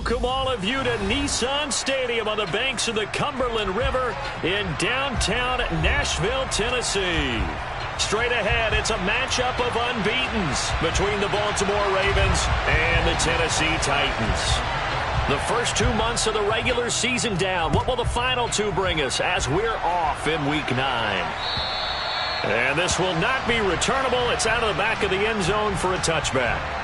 welcome all of you to Nissan Stadium on the banks of the Cumberland River in downtown Nashville, Tennessee. Straight ahead, it's a matchup of unbeatens between the Baltimore Ravens and the Tennessee Titans. The first 2 months of the regular season down. What will the final two bring us as we're off in Week 9? And this will not be returnable. It's out of the back of the end zone for a touchback.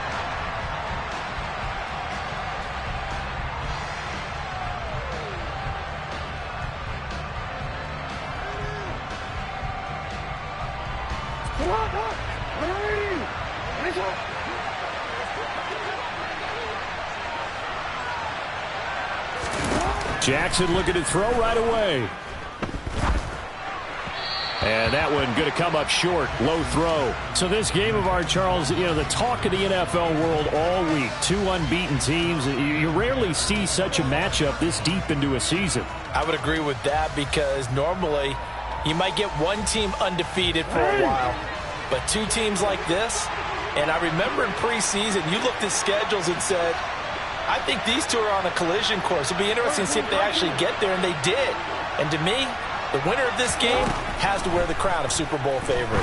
Jackson looking to throw right away. And that one going to come up short. Low throw. So this game of ours, Charles, you know, the talk of the NFL world all week. Two unbeaten teams. You rarely see such a matchup this deep into a season. I would agree with that because normally you might get one team undefeated for a while. But two teams like this, and I remember in preseason you looked at schedules and said, I think these two are on a collision course. It'll be interesting to see if they actually get there, and they did. And to me, the winner of this game has to wear the crown of Super Bowl favorite.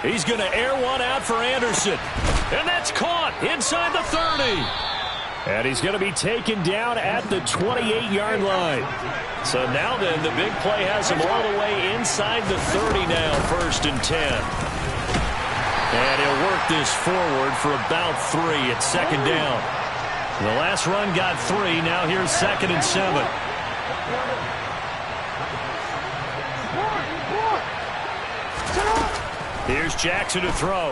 He's going to air one out for Anderson. And that's caught inside the 30. And he's going to be taken down at the 28-yard line. So now then, the big play has him all the way inside the 30 now, 1st and 10. And he'll work this forward for about 3 at 2nd down. The last run got 3. Now here's 2nd and 7. Here's Jackson to throw.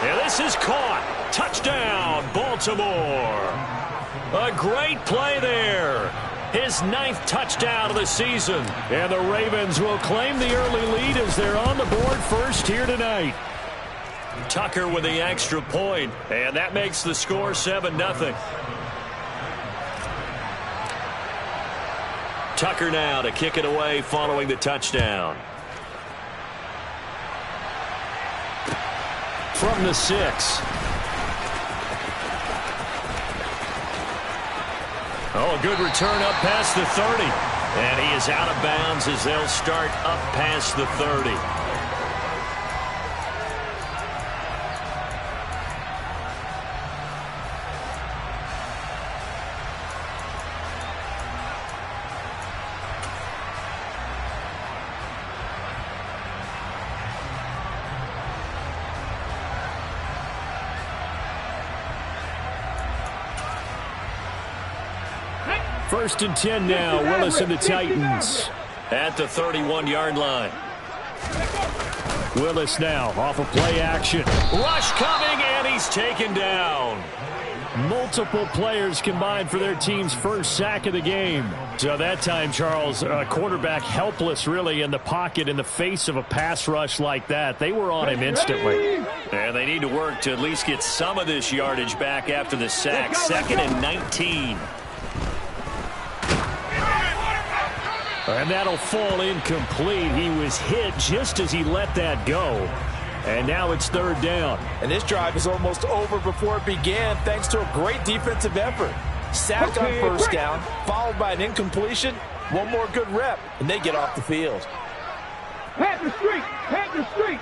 And this is caught. Touchdown, Baltimore. A great play there. His 9th touchdown of the season. And the Ravens will claim the early lead as they're on the board first here tonight. Tucker with the extra point, and that makes the score 7-0. Tucker now to kick it away following the touchdown. From the 6. Oh, a good return up past the 30. And he is out of bounds as they'll start up past the 30. First and 10 now. Willis and the Titans. At the 31-yard line. Willis now off of play action. Rush coming, and he's taken down. Multiple players combined for their team's first sack of the game. So that time, Charles, quarterback helpless really in the pocket in the face of a pass rush like that. They were on him instantly. And they need to work to at least get some of this yardage back after the sack. 2nd and 19. And that'll fall incomplete. He was hit just as he let that go. And now it's 3rd down. And this drive is almost over before it began thanks to a great defensive effort. Sacked on 1st down, followed by an incompletion. One more good rep, and they get off the field. Pat the street! Pat the street!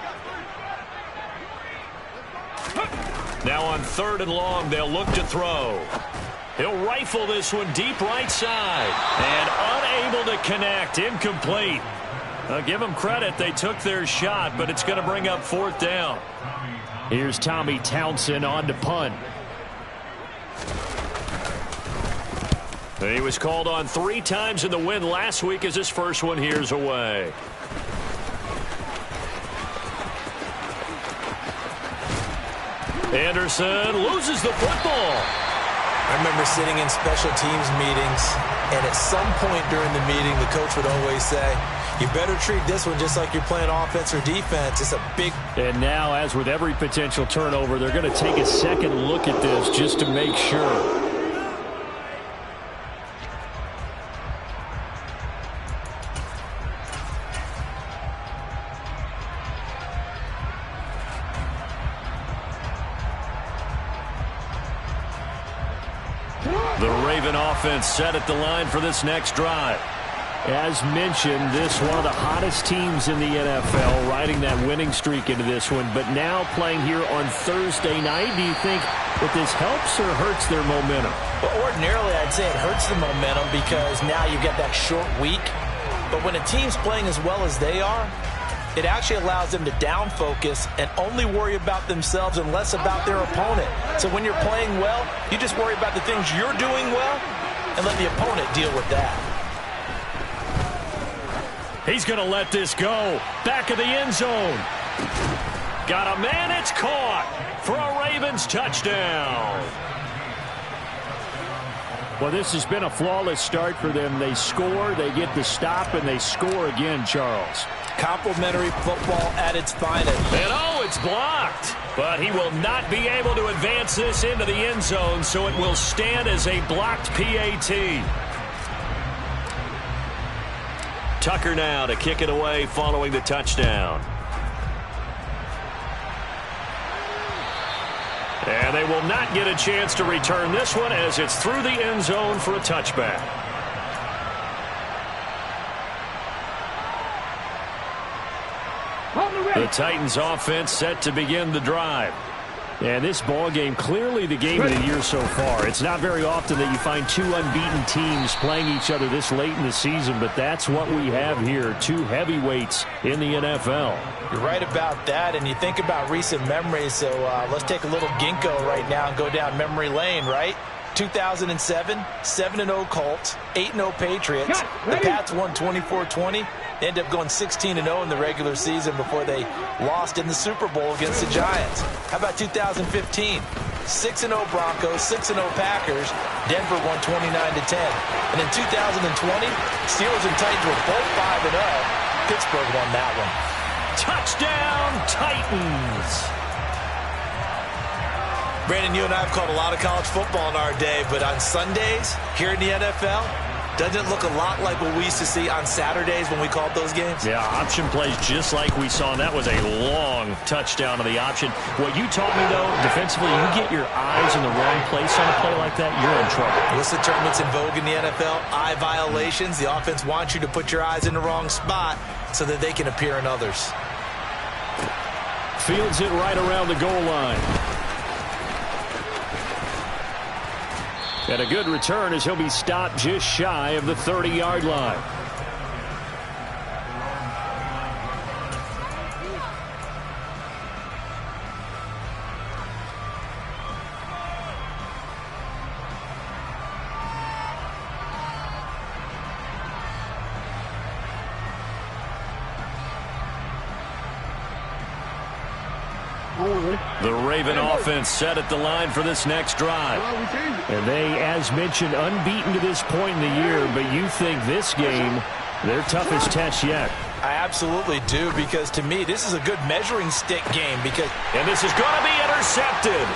Now on 3rd and long, they'll look to throw. He'll rifle this one deep right side. And unable to connect. Incomplete. Give them credit. They took their shot, but it's going to bring up 4th down. Here's Tommy Townsend on to punt. He was called on 3 times in the win last week as his first one here's away. Anderson loses the football. I remember sitting in special teams meetings, and at some point during the meeting, the coach would always say, you better treat this one just like you're playing offense or defense. It's a big... And now, as with every potential turnover, they're going to take a second look at this just to make sure. The Raven offense set at the line for this next drive. As mentioned, this one of the hottest teams in the NFL, riding that winning streak into this one, but now playing here on Thursday night. Do you think that this helps or hurts their momentum? Well, ordinarily, I'd say it hurts the momentum because now you get that short week. But when a team's playing as well as they are, it actually allows them to down focus and only worry about themselves and less about their opponent. So when you're playing well, you just worry about the things you're doing well and let the opponent deal with that. He's going to let this go. Back of the end zone. Got a man. It's caught for a Ravens touchdown. Well, this has been a flawless start for them. They score, they get the stop, and they score again, Charles. Complimentary football at its finest. And oh, it's blocked. But he will not be able to advance this into the end zone, so it will stand as a blocked PAT. Tucker now to kick it away following the touchdown. And they will not get a chance to return this one as it's through the end zone for a touchback. The Titans offense set to begin the drive. And this ball game, clearly the game of the year so far. It's not very often that you find two unbeaten teams playing each other this late in the season, but that's what we have here, two heavyweights in the NFL. You're right about that, and you think about recent memories, so let's take a little ginkgo right now and go down memory lane, right? 2007, 7-0 Colts, 8-0 Patriots. The Pats won 24-20. They ended up going 16-0 in the regular season before they lost in the Super Bowl against the Giants. How about 2015? 6-0 Broncos, 6-0 Packers. Denver won 29-10. And in 2020, Steelers and Titans were both 5-0. Pittsburgh won that one. Touchdown, Titans! Brandon, you and I have called a lot of college football in our day, but on Sundays here in the NFL, doesn't it look a lot like what we used to see on Saturdays when we called those games? Yeah, option plays just like we saw. That was a long touchdown of the option. What you taught me, though, defensively, you get your eyes in the wrong place on a play like that, you're in trouble. What's the term that's in vogue in the NFL? Eye violations. The offense wants you to put your eyes in the wrong spot so that they can appear in others. Fields it right around the goal line. And a good return as he'll be stopped just shy of the 30-yard line. The Raven offense set at the line for this next drive. And they, as mentioned, unbeaten to this point in the year, but you think this game, their toughest test yet. I absolutely do, because to me, this is a good measuring stick game. And this is going to be intercepted.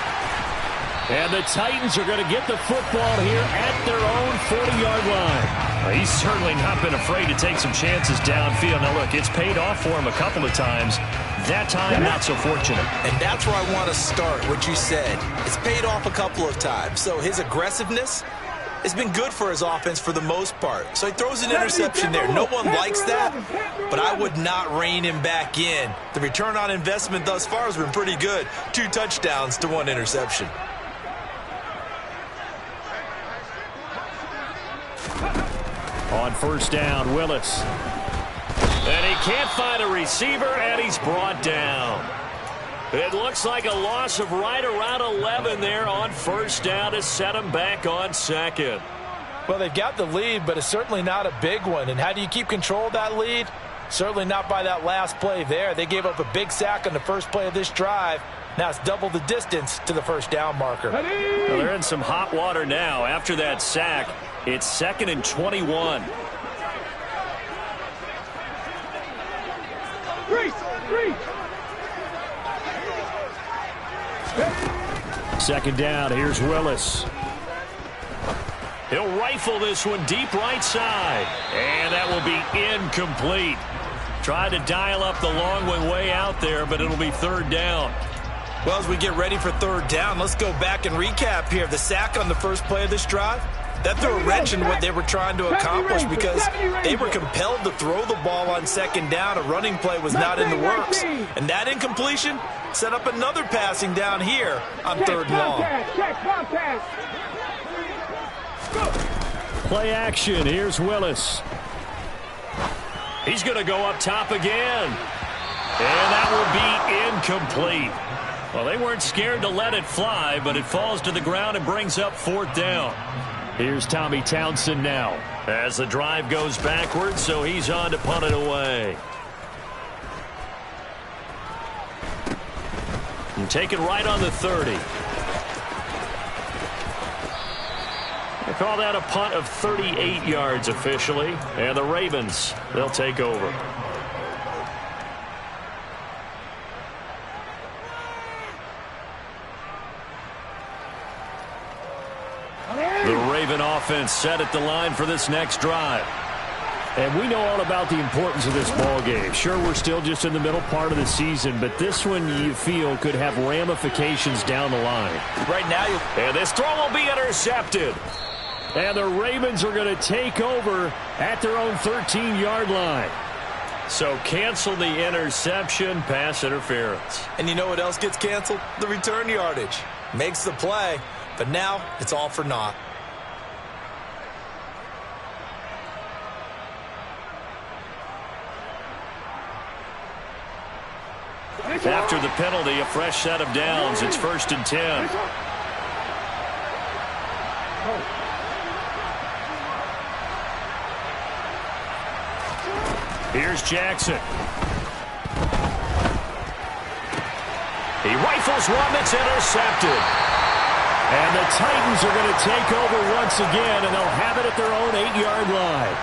And the Titans are going to get the football here at their own 40-yard line. Well, he's certainly not been afraid to take some chances downfield. Now, look, it's paid off for him a couple of times. That time, not so fortunate. And that's where I want to start, what you said. It's paid off a couple of times. So his aggressiveness has been good for his offense for the most part. So he throws an interception there. No one likes that, but I would not rein him back in. The return on investment thus far has been pretty good. 2 touchdowns to 1 interception. On first down, Willis. And he can't find a receiver, and he's brought down. It looks like a loss of right around 11 there on first down to set him back on second. Well, they've got the lead, but it's certainly not a big one. And how do you keep control of that lead? Certainly not by that last play there. They gave up a big sack on the first play of this drive. Now it's double the distance to the first down marker. Well, they're in some hot water now. After that sack, it's 2nd and 21. Second down, here's Willis. He'll rifle this one deep right side. And that will be incomplete. Tried to dial up the long one way out there, but it'll be 3rd down. Well, as we get ready for third down, let's go back and recap here. The sack on the first play of this drive, that threw a wrench in what they were trying to accomplish because they were compelled to throw the ball on second down. A running play was not in the works. And that incompletion set up another passing down here on third and long. Play action. Here's Willis. He's going to go up top again. And that will be incomplete. Well, they weren't scared to let it fly, but it falls to the ground and brings up fourth down. Here's Tommy Townsend now. As the drive goes backwards, so he's on to punt it away. And taken right on the 30. They call that a punt of 38 yards officially. And the Ravens, they'll take over. The Raven offense set at the line for this next drive. And we know all about the importance of this ball game. Sure, we're still just in the middle part of the season, but this one you feel could have ramifications down the line. Right now, and this throw will be intercepted. And the Ravens are going to take over at their own 13-yard line. So cancel the interception, pass interference. And you know what else gets canceled? The return yardage. Makes the play, but now it's all for naught. After the penalty, a fresh set of downs. It's 1st and 10. Here's Jackson. He rifles one that's intercepted. And the Titans are going to take over once again, and they'll have it at their own 8-yard line.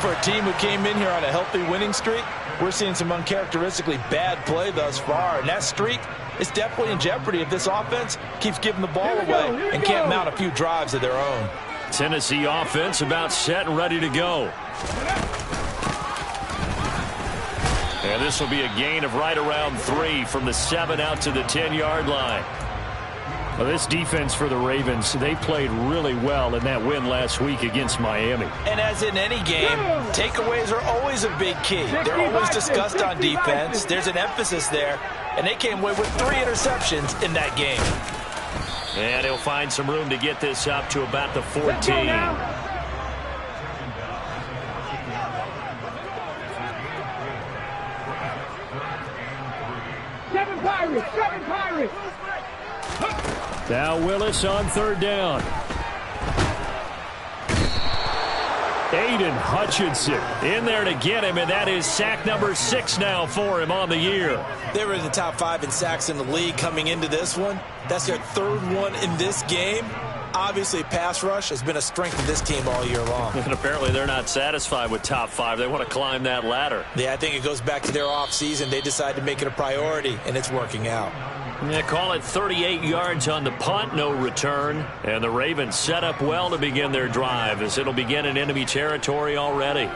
For a team who came in here on a healthy winning streak, we're seeing some uncharacteristically bad play thus far, and that streak is definitely in jeopardy if this offense keeps giving the ball away and can't mount a few drives of their own. Tennessee offense about set and ready to go. And this will be a gain of right around 3 from the 7 out to the 10-yard line. Well, this defense for the Ravens, they played really well in that win last week against Miami. And as in any game, takeaways are always a big key. They're always discussed on defense. There's an emphasis there, and they came away with 3 interceptions in that game. And he'll find some room to get this up to about the 14. 7 Pirates! 7 Pirates! Now Willis on third down. Aiden Hutchinson in there to get him, and that is sack number 6 now for him on the year. They were in the top 5 in sacks in the league coming into this one. That's their 3rd one in this game. Obviously, pass rush has been a strength of this team all year long. And apparently they're not satisfied with top 5. They want to climb that ladder. Yeah, I think it goes back to their offseason. They decided to make it a priority, and it's working out. Yeah, call it 38 yards on the punt, no return. And the Ravens set up well to begin their drive as it'll begin in enemy territory already.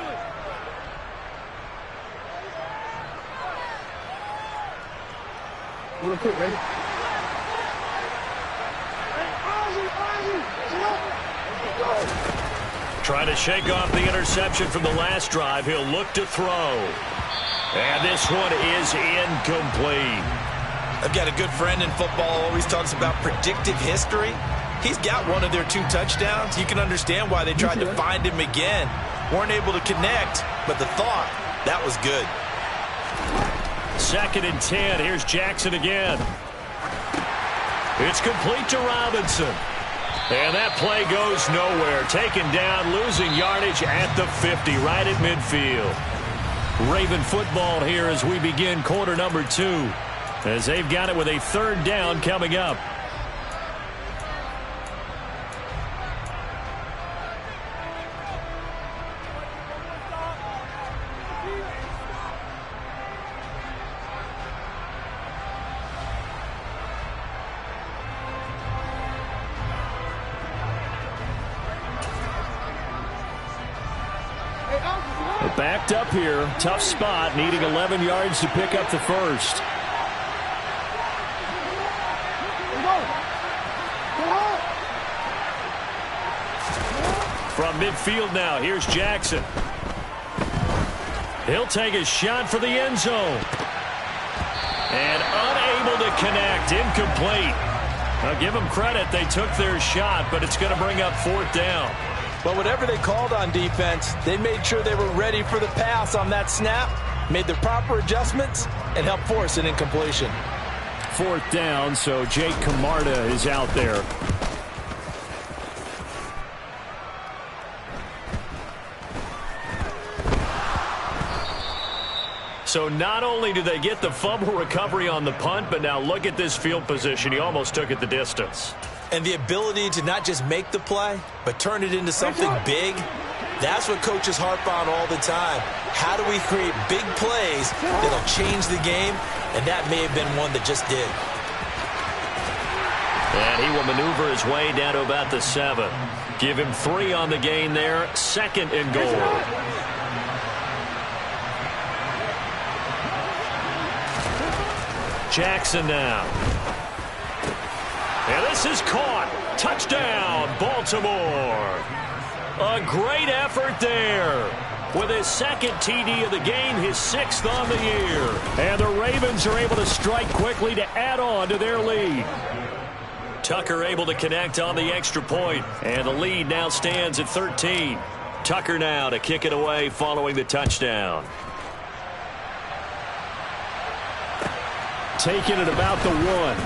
Trying to shake off the interception from the last drive. He'll look to throw. And this one is incomplete. I've got a good friend in football, always talks about predictive history. He's got one of their 2 touchdowns. You can understand why they tried to find him again. Weren't able to connect, but the thought, that was good. 2nd and 10. Here's Jackson again. It's complete to Robinson. And that play goes nowhere. Taken down, losing yardage at the 50, right at midfield. Raven football here as we begin quarter number 2. As they've got it with a 3rd down coming up. Backed up here, tough spot, needing 11 yards to pick up the first. From midfield now, here's Jackson. He'll take a shot for the end zone. And unable to connect, incomplete. Now give them credit, they took their shot, but it's going to bring up 4th down. But whatever they called on defense, they made sure they were ready for the pass on that snap, made the proper adjustments, and helped force an incompletion. 4th down, so Jake Camarda is out there. So not only do they get the fumble recovery on the punt, but now look at this field position. He almost took it the distance. And the ability to not just make the play, but turn it into something big, that's what coaches harp on all the time. How do we create big plays that'll change the game? And that may have been one that just did. And he will maneuver his way down to about the 7. Give him 3 on the gain there. 2nd and goal. Jackson now. And this is caught. Touchdown, Baltimore. A great effort there. With his 2nd TD of the game, his 6th on the year. And the Ravens are able to strike quickly to add on to their lead. Tucker able to connect on the extra point. And the lead now stands at 13. Tucker now to kick it away following the touchdown. Taking it about the 1.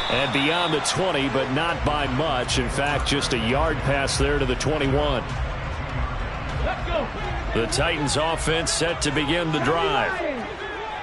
And beyond the 20, but not by much. In fact, just a yard pass there to the 21. The Titans offense set to begin the drive.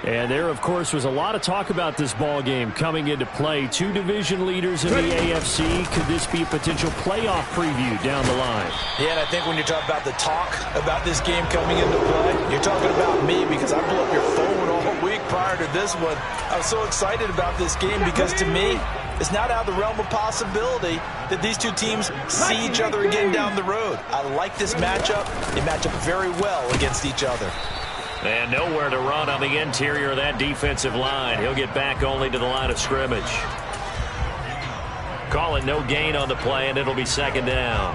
And there, of course, was a lot of talk about this ball game coming into play. 2 division leaders in the AFC. Could this be a potential playoff preview down the line? Yeah, and I think when you talk about the talk about this game coming into play, you're talking about me because I blew up your phone all week prior to this one. I was so excited about this game because to me, it's not out of the realm of possibility that these 2 teams see each other again down the road. I like this matchup. They match up very well against each other. And nowhere to run on the interior of that defensive line. He'll get back only to the line of scrimmage. Call it no gain on the play, and it'll be 2nd down.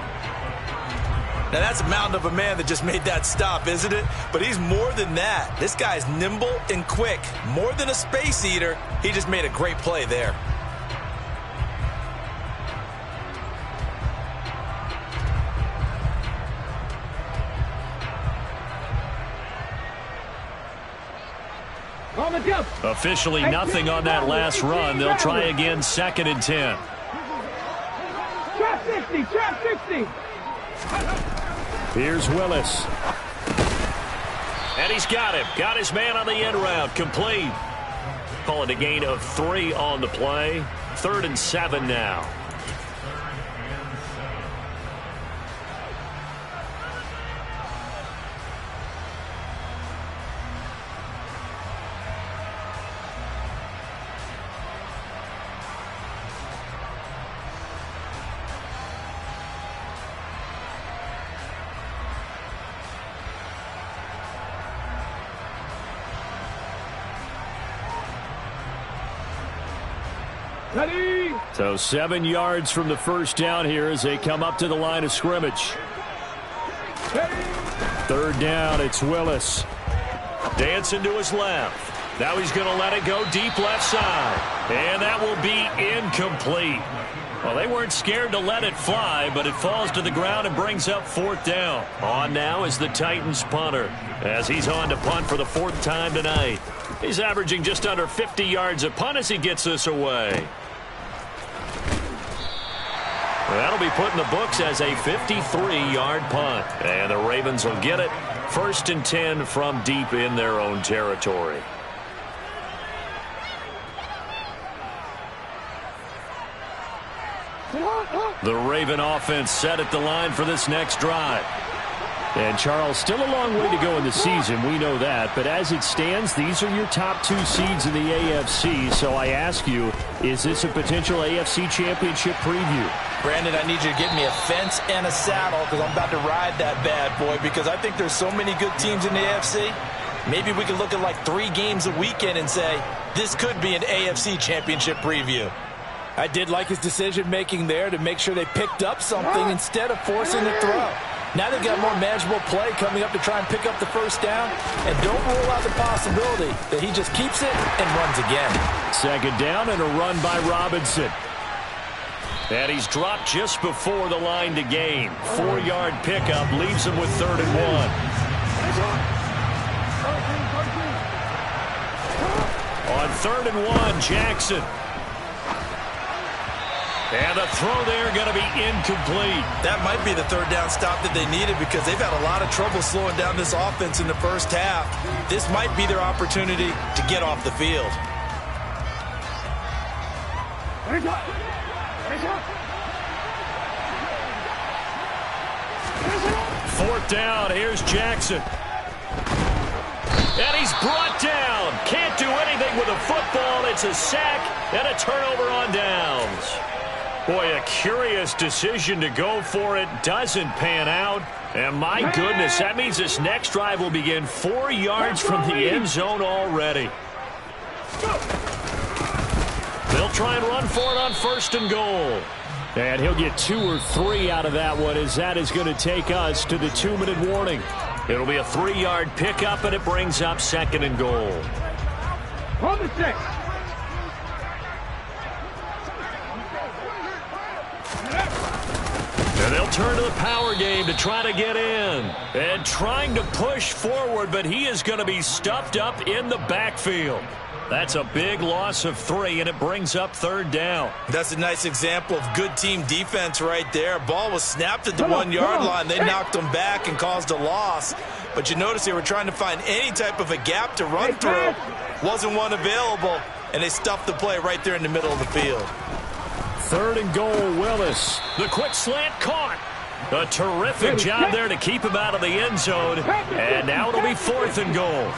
Now, that's a mountain of a man that just made that stop, isn't it? But he's more than that. This guy's nimble and quick. More than a space eater, he just made a great play there. Officially nothing on that last run. They'll try again 2nd and 10. Trap 60, trap 60. Here's Willis. And he's got him. Got his man on the end route. Complete. Call it a gain of 3 on the play. 3rd and 7 now. Ready. So 7 yards from the first down here as they come up to the line of scrimmage. Ready. 3rd down, it's Willis. Dancing to his left. Now he's going to let it go deep left side. And that will be incomplete. Well, they weren't scared to let it fly, but it falls to the ground and brings up 4th down. On now is the Titans punter as he's on to punt for the 4th time tonight. He's averaging just under 50 yards a punt as he gets this away. That'll be put in the books as a 53-yard punt. And the Ravens will get it. 1st and 10 from deep in their own territory. The Raven offense set at the line for this next drive. And, Charles, still a long way to go in the season. We know that. But as it stands, these are your top 2 seeds in the AFC. So I ask you, is this a potential AFC championship preview? Brandon, I need you to get me a fence and a saddle because I'm about to ride that bad boy because I think there's so many good teams in the AFC. Maybe we can look at like 3 games a weekend and say, this could be an AFC championship preview. I did like his decision-making there to make sure they picked up something instead of forcing the throw. Now they've got more manageable play coming up to try and pick up the first down. And don't rule out the possibility that he just keeps it and runs again. Second down and a run by Robinson. And he's dropped just before the line to gain. 4-yard pickup leaves him with 3rd and 1. On 3rd and 1, Jackson. And the throw there going to be incomplete. That might be the 3rd down stop that they needed because they've had a lot of trouble slowing down this offense in the first half. This might be their opportunity to get off the field. 4th down, here's Jackson. And he's brought down. Can't do anything with a football. It's a sack and a turnover on downs. Boy, a curious decision to go for it. Doesn't pan out. And my goodness, that means this next drive will begin 4 yards from the end zone already. They'll try and run for it on 1st and goal. And he'll get 2 or 3 out of that one, as that is going to take us to the 2-minute warning. It'll be a 3-yard pickup, and it brings up 2nd and goal. On the 6. And they'll turn to the power game to try to get in. And trying to push forward, but he is going to be stuffed up in the backfield. That's a big loss of 3, and it brings up 3rd down. That's a nice example of good team defense right there. Ball was snapped at the 1-yard line. They knocked him back and caused a loss. But you notice they were trying to find any type of a gap to run through. Wasn't one available, and they stuffed the play right there in the middle of the field. 3rd and goal, Willis. The quick slant caught. A terrific job there to keep him out of the end zone. And now it'll be 4th and goal.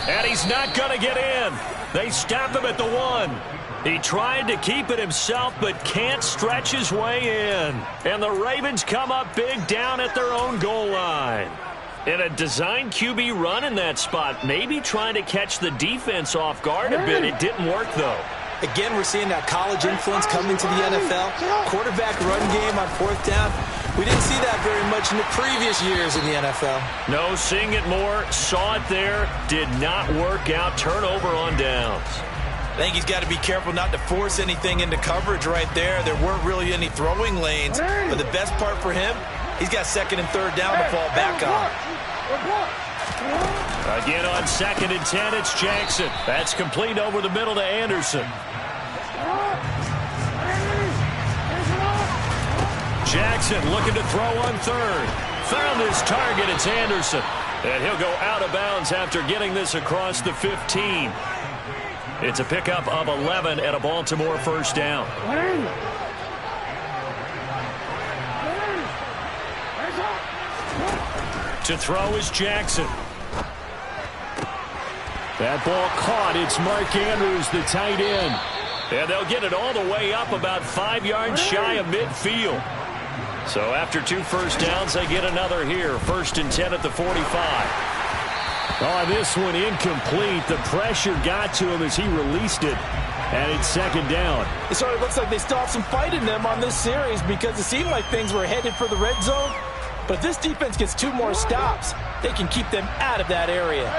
And he's not going to get in. They stop him at the 1. He tried to keep it himself, but can't stretch his way in. And the Ravens come up big down at their own goal line. In a design QB run in that spot, maybe trying to catch the defense off guard a bit. It didn't work, though. Again, we're seeing that college influence coming to the NFL. Quarterback run game on 4th down. We didn't see that very much in the previous years in the NFL. No, seeing it more, saw it there, did not work out. Turnover on downs. I think he's got to be careful not to force anything into coverage right there. There weren't really any throwing lanes, but the best part for him, he's got 2nd and 3rd down to fall back on. Again on 2nd and 10, it's Jackson. That's complete over the middle to Anderson. Jackson looking to throw on 3rd. Found his target, it's Anderson. And he'll go out of bounds after getting this across the 15. It's a pickup of 11 and a Baltimore 1st down. To throw is Jackson. That ball caught. It's Mark Andrews, the tight end. And they'll get it all the way up about 5 yards shy of midfield. So after 2 first downs, they get another here. 1st and 10 at the 45. Oh, this one incomplete. The pressure got to him as he released it. And it's 2nd down. It sort of looks like they still have some fight in them on this series because it seemed like things were headed for the red zone. But if this defense gets 2 more stops, they can keep them out of that area.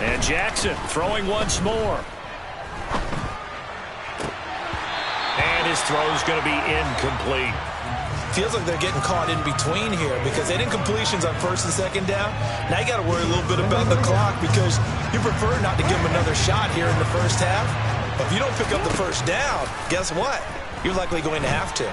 And Jackson throwing once more. And his throw is going to be incomplete. Feels like they're getting caught in between here because they didn't completions on 1st and 2nd down. Now you got to worry a little bit about the clock because you prefer not to give them another shot here in the first half. But if you don't pick up the 1st down, guess what? You're likely going to have to.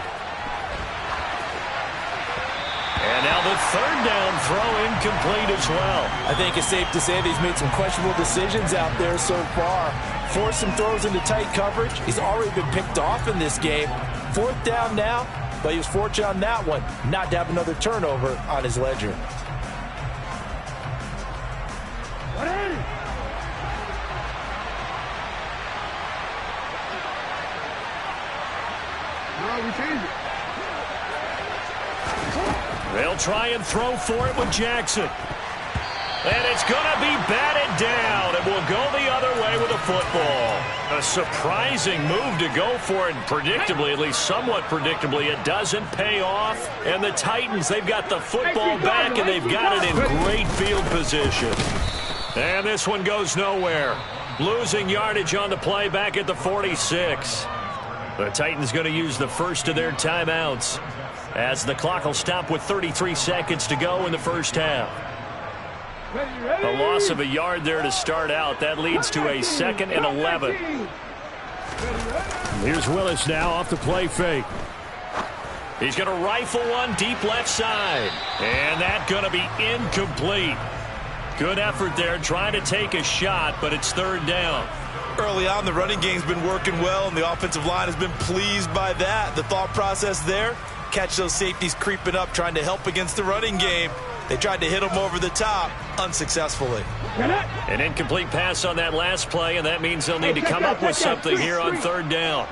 And now the 3rd down throw incomplete as well. I think it's safe to say that he's made some questionable decisions out there so far. Forced some throws into tight coverage. He's already been picked off in this game. 4th down now, but he was fortunate on that one not to have another turnover on his ledger. They'll try and throw for it with Jackson. And it's going to be batted down, and will go the other way with a football. A surprising move to go for it, and predictably, at least somewhat predictably, it doesn't pay off. And the Titans, they've got the football back, and they've got it in great field position. And this one goes nowhere. Losing yardage on the play back at the 46. The Titans going to use the first of their timeouts as the clock will stop with 33 seconds to go in the first half. A loss of a yard there to start out. That leads to a 2nd and 11. Here's Willis now off the play fake. He's going to rifle one deep left side. And that's going to be incomplete. Good effort there trying to take a shot, but it's 3rd down. Early on, the running game's been working well, and the offensive line has been pleased by that. The thought process there, catch those safeties creeping up, trying to help against the running game. They tried to hit him over the top, unsuccessfully. An incomplete pass on that last play, and that means they'll need to come up with something here on 3rd down.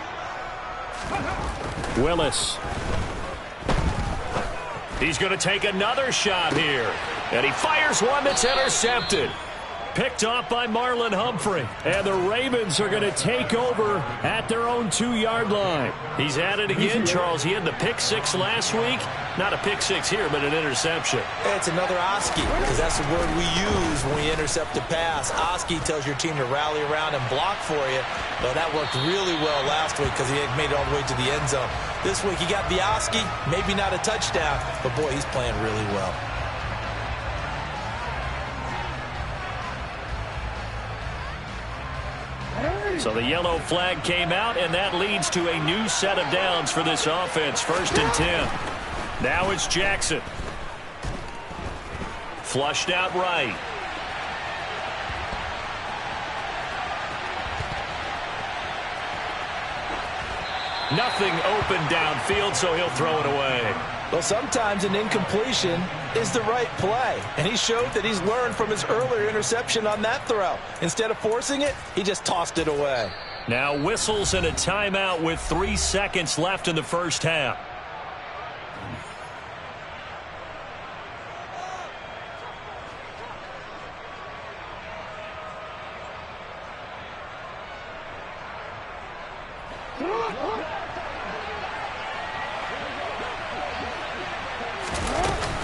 Willis. He's going to take another shot here. And he fires one that's intercepted. Picked off by Marlon Humphrey. And the Ravens are going to take over at their own 2-yard line. He's at it again, Charles. He had the pick 6 last week. Not a pick 6 here, but an interception. It's another Oski, because that's the word we use when we intercept a pass. Oski tells your team to rally around and block for you. But that worked really well last week because he had made it all the way to the end zone. This week he got the Oski, maybe not a touchdown, but boy, he's playing really well. So the yellow flag came out, and that leads to a new set of downs for this offense. 1st and 10. Now it's Jackson. Flushed out right. Nothing open downfield, so he'll throw it away. Well, sometimes an incompletion is the right play, and he showed that he's learned from his earlier interception on that throw. Instead of forcing it, he just tossed it away. Now whistles and a timeout with 3 seconds left in the first half.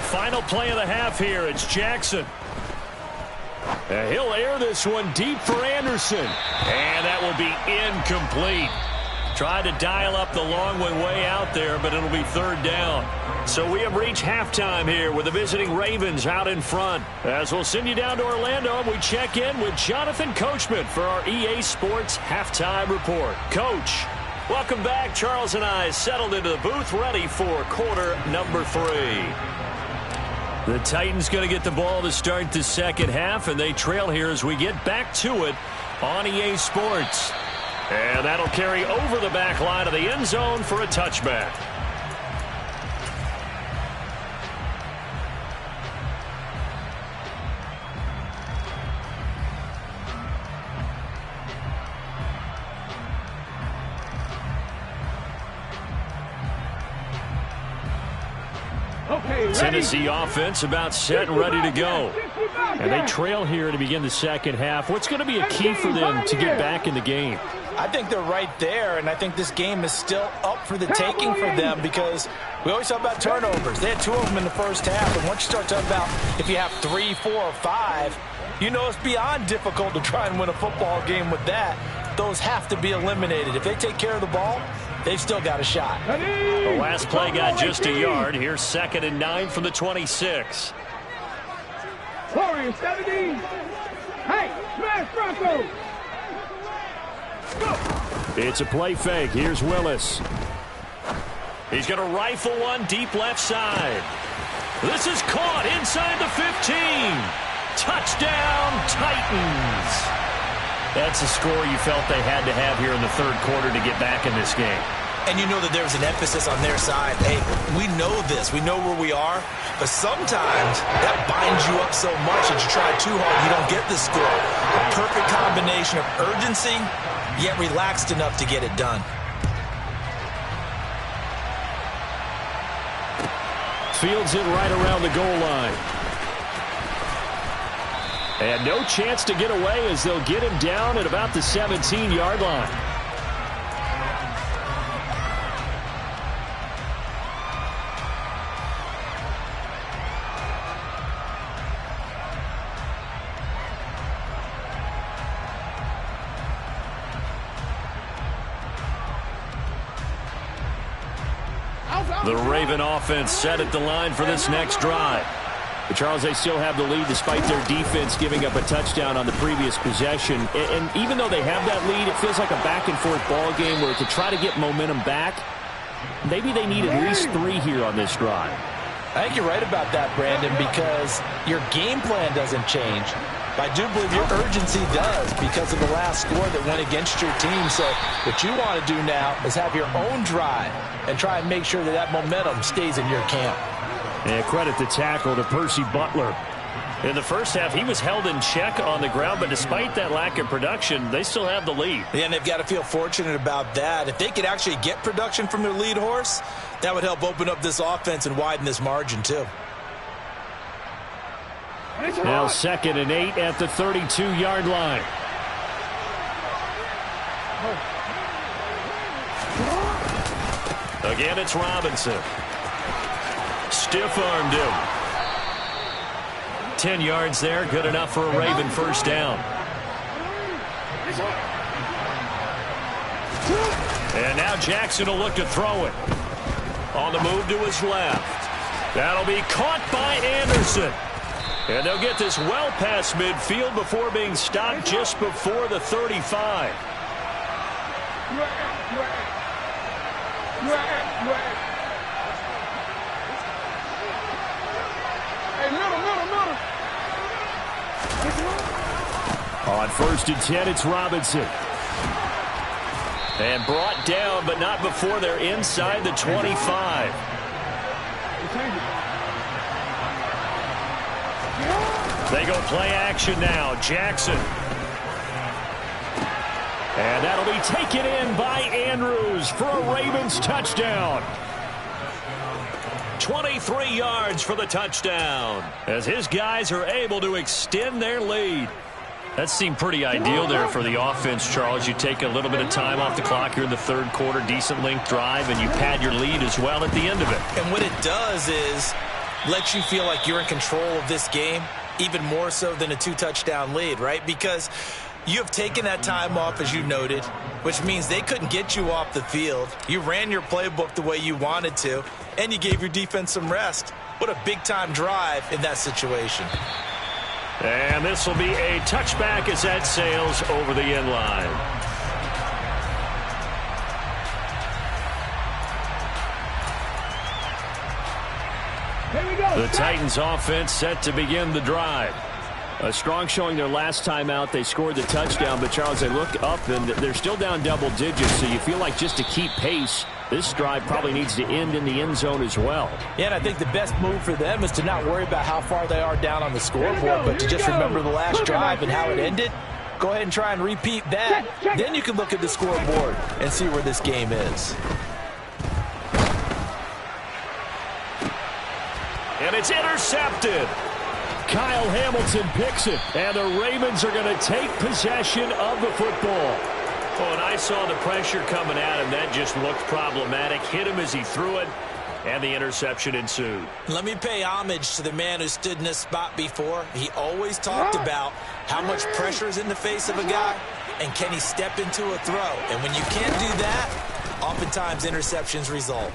Final play of the half here. It's Jackson. He'll air this one deep for Anderson. And that will be incomplete. Tried to dial up the long way out there, but it'll be 3rd down. So we have reached halftime here with the visiting Ravens out in front. As we'll send you down to Orlando, and we check in with Jonathan Coachman for our EA Sports Halftime Report. Coach, welcome back. Charles and I settled into the booth ready for quarter number 3. The Titans going to get the ball to start the second half, and they trail here as we get back to it on EA Sports. And that'll carry over the back line of the end zone for a touchback. Tennessee offense about set and ready to go. And they trail here to begin the second half. What's going to be a key for them to get back in the game? I think they're right there, and I think this game is still up for the taking for them because we always talk about turnovers. They had 2 of them in the first half, and once you start talking about if you have 3, 4, or 5, you know it's beyond difficult to try and win a football game with that. Those have to be eliminated. If they take care of the ball, they've still got a shot. The last play got just a yard. Here's 2nd and 9 from the 26. Warriors 17. Hey, smash Broncos. It's a play fake. Here's Willis. He's going to rifle one deep left side. This is caught inside the 15. Touchdown, Titans. That's a score you felt they had to have here in the 3rd quarter to get back in this game. And you know that there was an emphasis on their side. Hey, we know this. We know where we are. But sometimes that binds you up so much that you try too hard, you don't get the score. A perfect combination of urgency, yet relaxed enough to get it done. Fields it right around the goal line. And no chance to get away as they'll get him down at about the 17-yard line. The Raven offense set at the line for this next drive. But Charles, they still have the lead despite their defense giving up a touchdown on the previous possession. And even though they have that lead, it feels like a back-and-forth ball game where to try to get momentum back, maybe they need at least 3 here on this drive. I think you're right about that, Brandon, because your game plan doesn't change. But I do believe your urgency does because of the last score that went against your team. So what you want to do now is have your own drive and try and make sure that that momentum stays in your camp. And credit the tackle to Percy Butler. In the first half, he was held in check on the ground, but despite that lack of production, they still have the lead. Yeah, and they've got to feel fortunate about that. If they could actually get production from their lead horse, that would help open up this offense and widen this margin too. Now 2nd and 8 at the 32-yard line. Again, it's Robinson. Stiff-armed him. 10 yards there, good enough for a Raven first down. And now Jackson will look to throw it. On the move to his left. That'll be caught by Anderson. And they'll get this well past midfield before being stopped just before the 35. On 1st and 10, it's Robinson. And brought down, but not before they're inside the 25. They go play action now. Jackson. And that'll be taken in by Andrews for a Ravens touchdown. 23 yards for the touchdown as his guys are able to extend their lead. That seemed pretty ideal there for the offense, Charles. You take a little bit of time off the clock here in the 3rd quarter, decent length drive, and you pad your lead as well at the end of it. And what it does is lets you feel like you're in control of this game, even more so than a 2-touchdown lead, right? Because you have taken that time off, as you noted, which means they couldn't get you off the field. You ran your playbook the way you wanted to, and you gave your defense some rest. What a big-time drive in that situation. And this will be a touchback as that sails over the end line. The Titans offense set to begin the drive. A strong showing their last time out. They scored the touchdown, but Charles, they look up and they're still down double digits, so you feel like just to keep pace, this drive probably needs to end in the end zone as well. Yeah, and I think the best move for them is to not worry about how far they are down on the scoreboard, but to just remember the last drive and how it ended. Go ahead and try and repeat that. Then you can look at the scoreboard and see where this game is. And it's intercepted. Kyle Hamilton picks it, and the Ravens are going to take possession of the football. Oh, and I saw the pressure coming at him. That just looked problematic. Hit him as he threw it, and the interception ensued. Let me pay homage to the man who stood in this spot before. He always talked about how much pressure is in the face of a guy, and can he step into a throw. And when you can't do that, oftentimes interceptions result.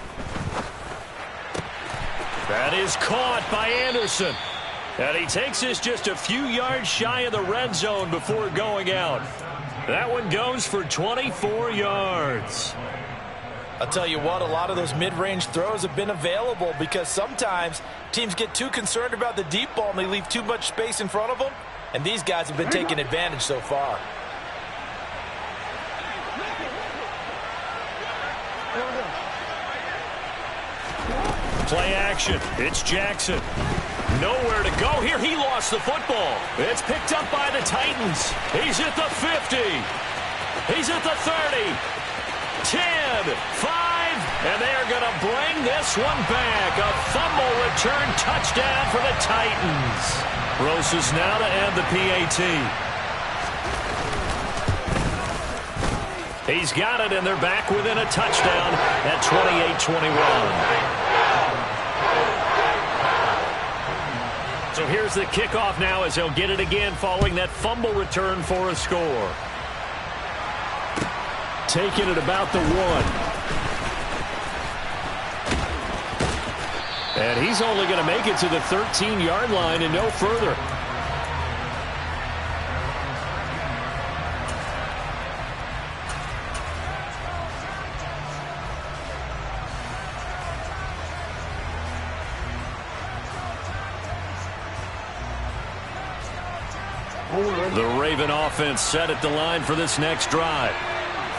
That is caught by Anderson. And he takes this just a few yards shy of the red zone before going out. That one goes for 24 yards. I'll tell you what, a lot of those mid-range throws have been available because sometimes teams get too concerned about the deep ball and they leave too much space in front of them. And these guys have been taking advantage so far. Play action. It's Jackson. Nowhere to go here. He lost the football. It's picked up by the Titans. He's at the 50. He's at the 30. 10, 5, and they are going to bring this one back. A fumble return touchdown for the Titans. Rosas now to add the PAT. He's got it, and they're back within a touchdown at 28-21. So here's the kickoff now as he'll get it again following that fumble return for a score. Taking it about the 1. And he's only going to make it to the 13-yard line and no further. The Raven offense set at the line for this next drive.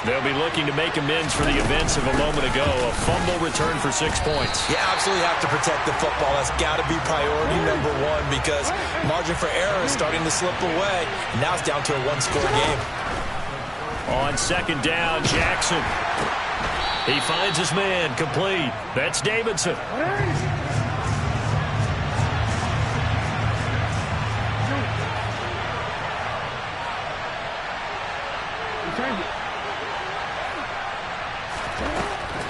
They'll be looking to make amends for the events of a moment ago. A fumble return for 6 points. You absolutely have to protect the football. That's got to be priority number one because margin for error is starting to slip away. Now it's down to a one-score game. On second down, Jackson. He finds his man, complete. That's Davidson.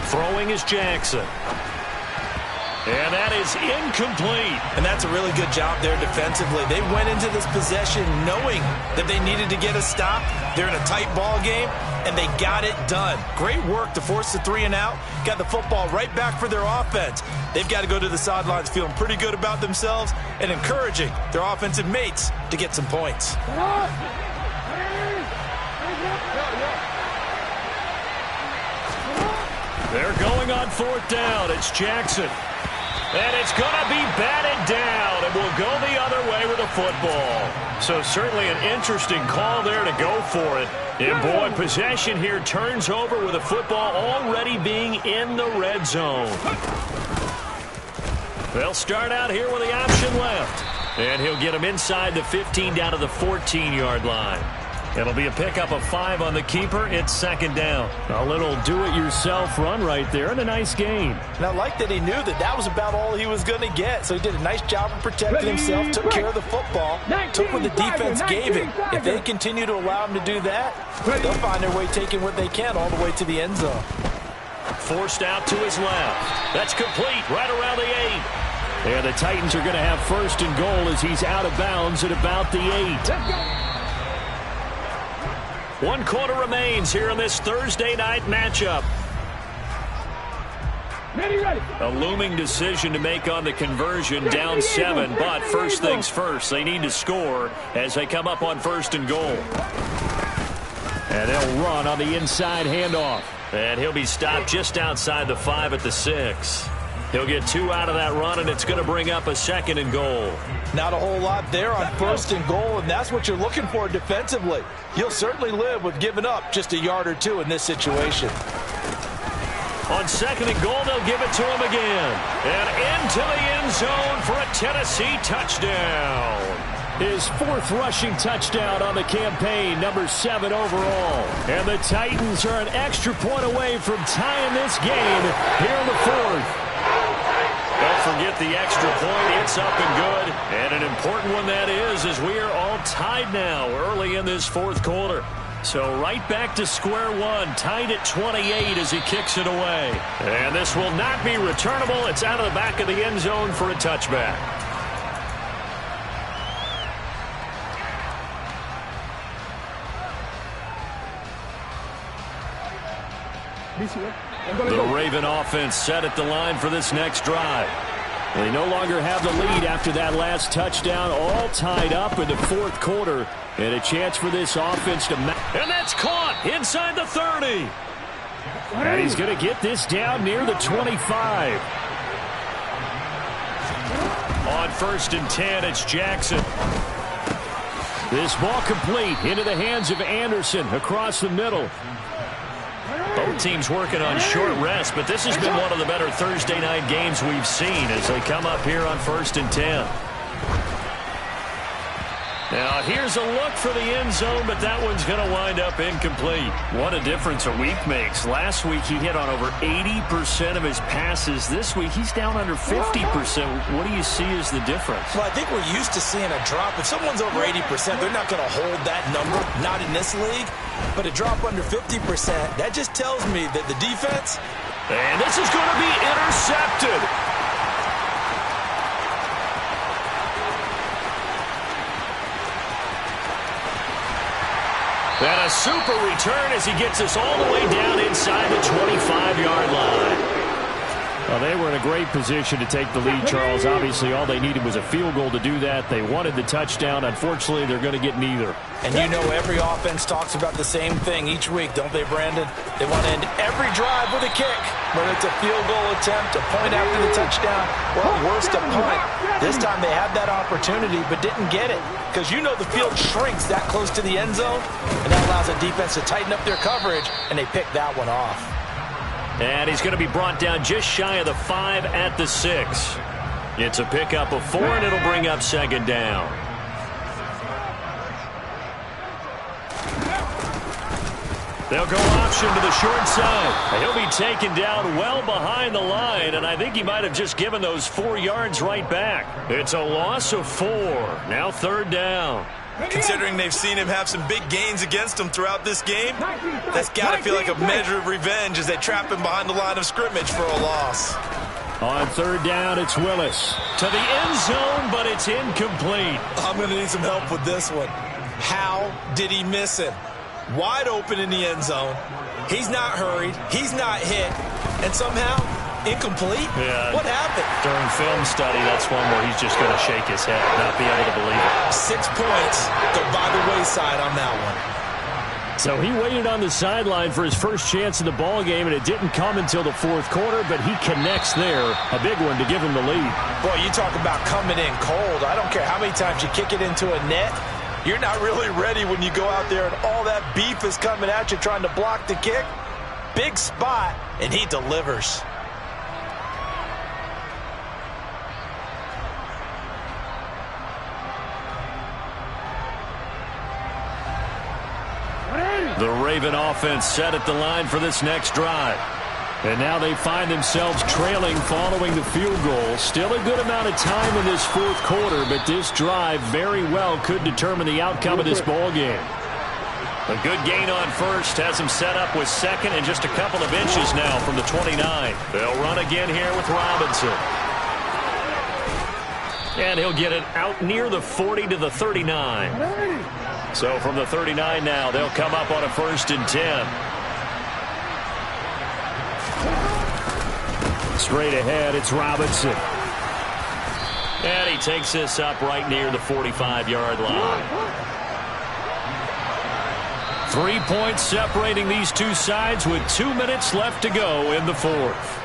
Throwing is Jackson. And that is incomplete. And that's a really good job there defensively. They went into this possession knowing that they needed to get a stop. They're in a tight ball game, and they got it done. Great work to force the 3 and out. Got the football right back for their offense. They've got to go to the sidelines feeling pretty good about themselves and encouraging their offensive mates to get some points. They're going on fourth down. It's Jackson. And it's going to be batted down, and will go the other way with the football. So certainly an interesting call there to go for it. And boy, possession here turns over with the football already being in the red zone. They'll start out here with the option left. And he'll get him inside the 15 down to the 14-yard line. It'll be a pickup of 5 on the keeper. It's second down. A little do-it-yourself run right there and a nice gain. And I like that he knew that that was about all he was going to get. So he did a nice job of protecting himself, took care of the football, took what the defense gave him. If they continue to allow him to do that, they'll find their way taking what they can all the way to the end zone. Forced out to his left. That's complete right around the 8. And the Titans are going to have first and goal as he's out of bounds at about the 8. 1 quarter remains here in this Thursday night matchup. A looming decision to make on the conversion, down 7, but first things first, they need to score as they come up on first and goal. And they'll run on the inside handoff. And he'll be stopped just outside the 5 at the 6. He'll get 2 out of that run, and it's going to bring up a second and goal. Not a whole lot there on first and goal, and that's what you're looking for defensively. You'll certainly live with giving up just a yard or 2 in this situation. On second and goal, they'll give it to him again. And into the end zone for a Tennessee touchdown. His 4th rushing touchdown on the campaign, number 7 overall. And the Titans are an extra point away from tying this game here in the 4th. Don't forget the extra point. It's up and good. And an important one that is, as we are all tied now early in this 4th quarter. So right back to square one, tied at 28 as he kicks it away. And this will not be returnable. It's out of the back of the end zone for a touchback. The Raven offense set at the line for this next drive. They no longer have the lead after that last touchdown, all tied up in the 4th quarter. And a chance for this offense to... And that's caught inside the 30. And he's going to get this down near the 25. On first and 10, it's Jackson. This ball complete into the hands of Anderson across the middle. Both teams working on short rest, but this has been one of the better Thursday night games we've seen as they come up here on first and 10. Now here's a look for the end zone, but that one's going to wind up incomplete. What a difference a week makes. Last week he hit on over 80% of his passes. This week he's down under 50%. What do you see as the difference? Well, I think we're used to seeing a drop. If someone's over 80%, they're not going to hold that number, not in this league. But a drop under 50%, that just tells me that the defense... And this is going to be intercepted. And a super return as he gets us all the way down inside the 25-yard line. Well, they were in a great position to take the lead, Charles. Obviously, all they needed was a field goal to do that. They wanted the touchdown. Unfortunately, they're going to get neither. And you know every offense talks about the same thing each week, don't they, Brandon? They want to end every drive with a kick. Whether it's a field goal attempt, a point after the touchdown, or at worst, a punt. This time they had that opportunity but didn't get it. Because you know the field shrinks that close to the end zone, and that allows the defense to tighten up their coverage, and they pick that one off. And he's going to be brought down just shy of the 5 at the 6. It's a pickup of 4, and it'll bring up second down. They'll go option to the short side. He'll be taken down well behind the line, and I think he might have just given those 4 yards right back. It's a loss of 4. Now third down. Considering they've seen him have some big gains against him throughout this game, that's got to feel like a measure of revenge as they trap him behind the line of scrimmage for a loss. On third down, it's Willis. To the end zone, but it's incomplete. I'm going to need some help with this one. How did he miss him? Wide open in the end zone. He's not hurried. He's not hit. And somehow, incomplete? Yeah. What happened? During film study, that's one where he's just going to shake his head, not be able to believe it. 6 points go by the wayside on that one. So he waited on the sideline for his first chance in the ball game, and it didn't come until the fourth quarter, but he connects there. A big one to give him the lead. Boy, you talk about coming in cold. I don't care how many times you kick it into a net. You're not really ready when you go out there and all that beef is coming at you trying to block the kick. Big spot, and he delivers. The Raven offense set at the line for this next drive. And now they find themselves trailing following the field goal. Still a good amount of time in this fourth quarter, but this drive very well could determine the outcome of this ball game. A good gain on first has him set up with second and just a couple of inches now from the 29. They'll run again here with Robinson. And he'll get it out near the 40 to the 39. So from the 39 now, they'll come up on a 1st and 10. Straight ahead, it's Robinson. And he takes this up right near the 45-yard line. 3 points separating these two sides with 2 minutes left to go in the fourth.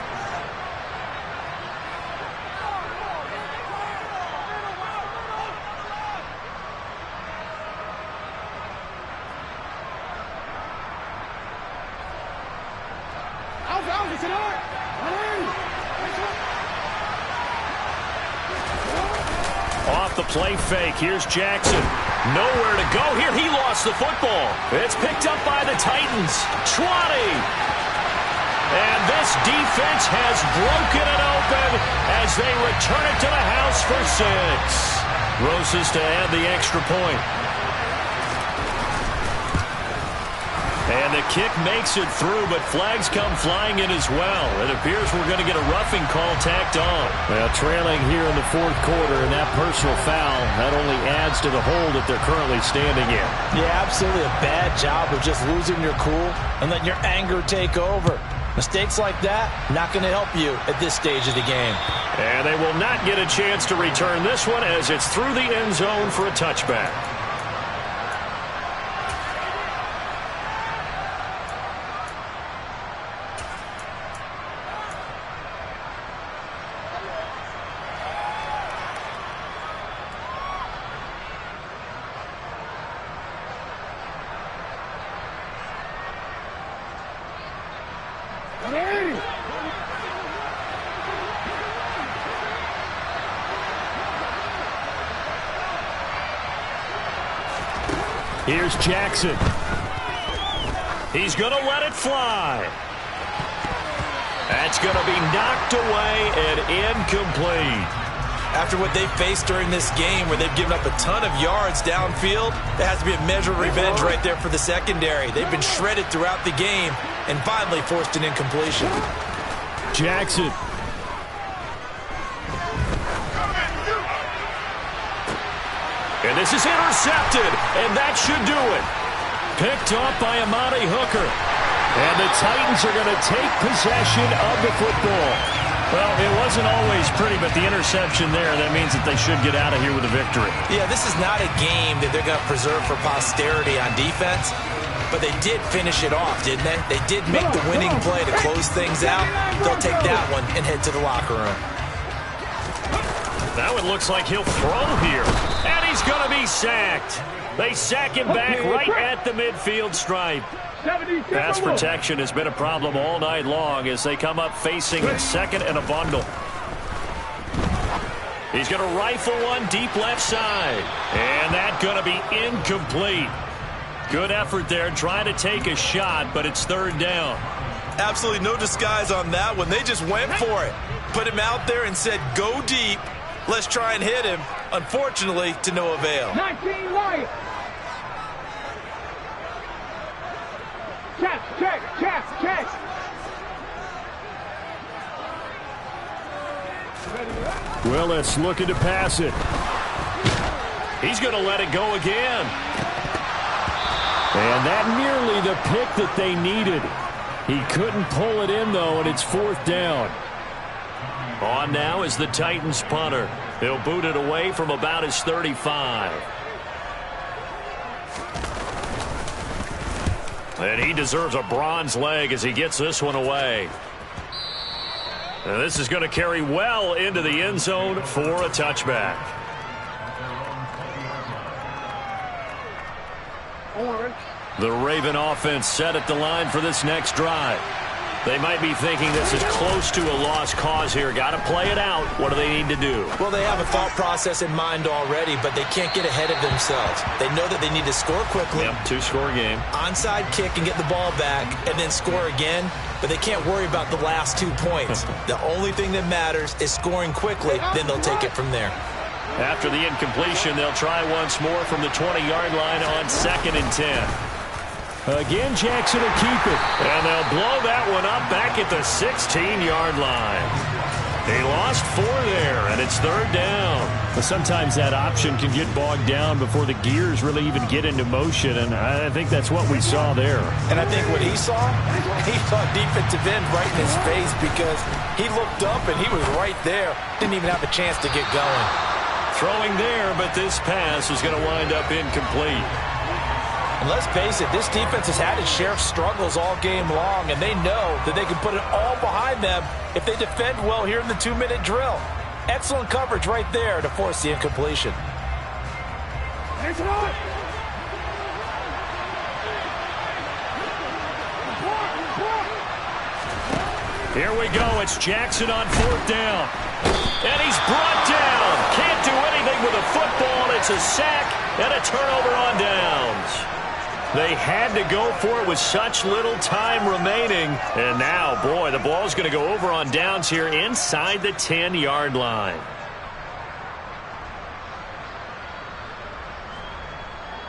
Off the play fake. Here's Jackson. Nowhere to go here. He lost the football. It's picked up by the Titans. 20. And this defense has broken it open as they return it to the house for 6. Roses to add the extra point. And the kick makes it through, but flags come flying in as well. It appears we're going to get a roughing call tacked on. Well, trailing here in the fourth quarter, and that personal foul, that only adds to the hole that they're currently standing in. Yeah, absolutely a bad job of just losing your cool and letting your anger take over. Mistakes like that, not going to help you at this stage of the game. And they will not get a chance to return this one as it's through the end zone for a touchback. Here's Jackson. He's going to let it fly. That's going to be knocked away and incomplete. After what they faced during this game where they've given up a ton of yards downfield, there has to be a measure of revenge right there for the secondary. They've been shredded throughout the game and finally forced an incompletion. Jackson. And this is intercepted, and that should do it. Picked off by Amani Hooker. And the Titans are going to take possession of the football. Well, it wasn't always pretty, but the interception there, that means that they should get out of here with a victory. Yeah, this is not a game that they're going to preserve for posterity on defense, but they did finish it off, didn't they? They did make the winning play to close things out. They'll take that one and head to the locker room. Now it looks like he'll throw here. And he's going to be sacked. They sack him back right at the midfield stripe. Pass protection has been a problem all night long as they come up facing a second and a bundle. He's going to rifle one deep left side. And that's going to be incomplete. Good effort there trying to take a shot, but it's third down. Absolutely no disguise on that one. They just went for it. Put him out there and said, go deep. Let's try and hit him. Unfortunately, to no avail. 19 Lions. Check. Willis looking to pass it. He's going to let it go again. And that nearly the pick that they needed. He couldn't pull it in, though, and it's fourth down. On now is the Titans punter. He'll boot it away from about his 35. And he deserves a bronze leg as he gets this one away. And this is going to carry well into the end zone for a touchback. The Raven offense set at the line for this next drive. They might be thinking this is close to a lost cause here. Got to play it out. What do they need to do? Well, they have a thought process in mind already, but they can't get ahead of themselves. They know that they need to score quickly. Yep, two-score game. Onside kick and get the ball back and then score again, but they can't worry about the last 2 points. The only thing that matters is scoring quickly, then they'll take it from there. After the incompletion, they'll try once more from the 20-yard line on 2nd and 10. Again, Jackson will keep it. And they'll blow that one up back at the 16-yard line. They lost 4 there, and it's third down. But sometimes that option can get bogged down before the gears really even get into motion, and I think that's what we saw there. And I think what he saw defensive end right in his face because he looked up and he was right there. Didn't even have a chance to get going. Throwing there, but this pass is going to wind up incomplete. And let's face it, this defense has had its share of struggles all game long, and they know that they can put it all behind them if they defend well here in the 2-minute drill. Excellent coverage right there to force the incompletion. Here we go. It's Jackson on 4th down. And he's brought down. Can't do anything with a football. It's a sack and a turnover on downs. They had to go for it with such little time remaining. And now, boy, the ball's going to go over on downs here inside the 10-yard line.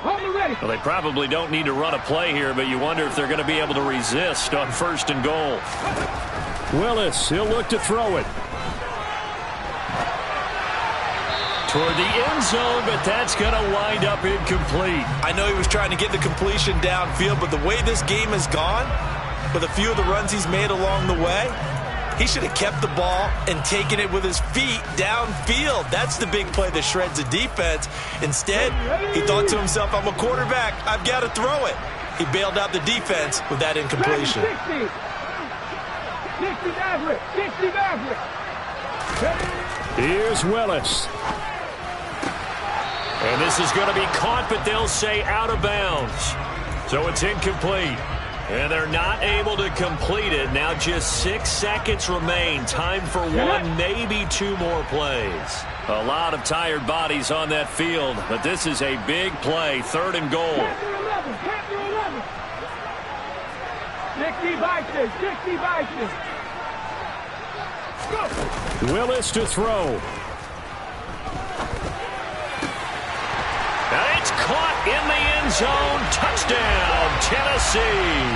Well, they probably don't need to run a play here, but you wonder if they're going to be able to resist on 1st and goal. Willis, he'll look to throw it. Toward the end zone, but that's going to wind up incomplete. I know he was trying to get the completion downfield, but the way this game has gone, with a few of the runs he's made along the way, he should have kept the ball and taken it with his feet downfield. That's the big play that shreds the defense. Instead, he thought to himself, I'm a quarterback. I've got to throw it. He bailed out the defense with that incompletion. 60 Here's Willis. And this is going to be caught, but they'll say out of bounds. So it's incomplete. And they're not able to complete it. Now just 6 seconds remain. Time for one, maybe 2 more plays. A lot of tired bodies on that field, but this is a big play. 3rd and goal. 60 by 60. Go. Willis to throw. And it's caught in the end zone. Touchdown, Tennessee.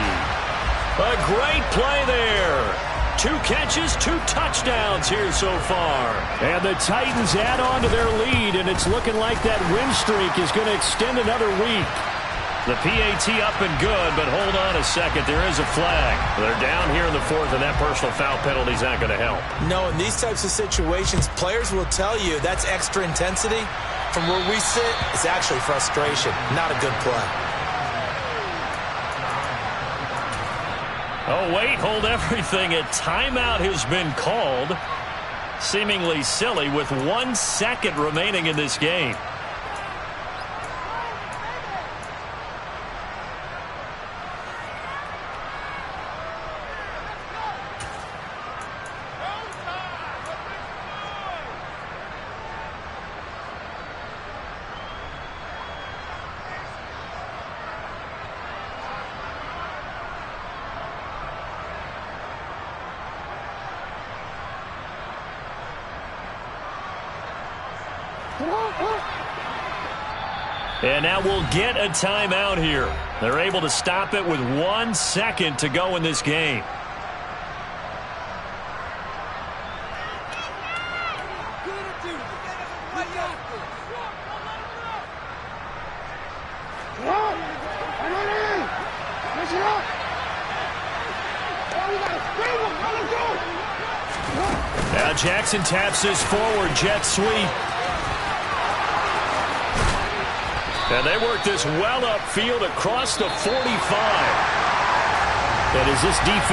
A great play there. 2 catches, 2 touchdowns here so far. And the Titans add on to their lead, and it's looking like that win streak is going to extend another week. The PAT up and good, but hold on a second. There is a flag. They're down here in the 4th, and that personal foul penalty is not going to help. No, in these types of situations, players will tell you that's extra intensity. From where we sit, it's actually frustration, not a good play. Oh, wait, hold everything. A timeout has been called. Seemingly silly with 1 second remaining in this game. And now we'll get a timeout here. They're able to stop it with 1 second to go in this game. Now Jackson taps this forward jet sweep. And they work this well upfield across the 45. And as this defense